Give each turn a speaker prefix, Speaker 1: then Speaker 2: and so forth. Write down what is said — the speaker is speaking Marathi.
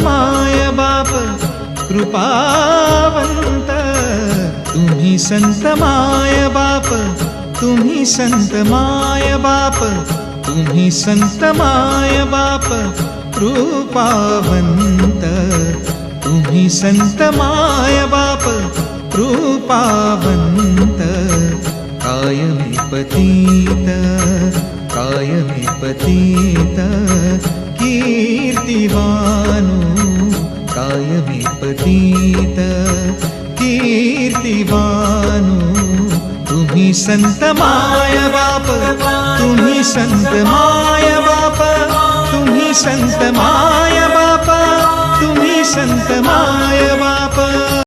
Speaker 1: माय बाप कृपावंत, तुम्ही संत माय बाप, तुम्ही संत माय बाप, तुम्ही संत माय बाप कृपावंत, तुम्ही संत माय बाप कृपावंत। कायमी पतित, कायमी पतित कीर्तिवानो, कायमी पतित कीर्तिवानो। तुम्ही संत माय बाप, तुम्ही संत माय बाप, तुम्ही संत माय बाप, तुम्ही संत माय बाप।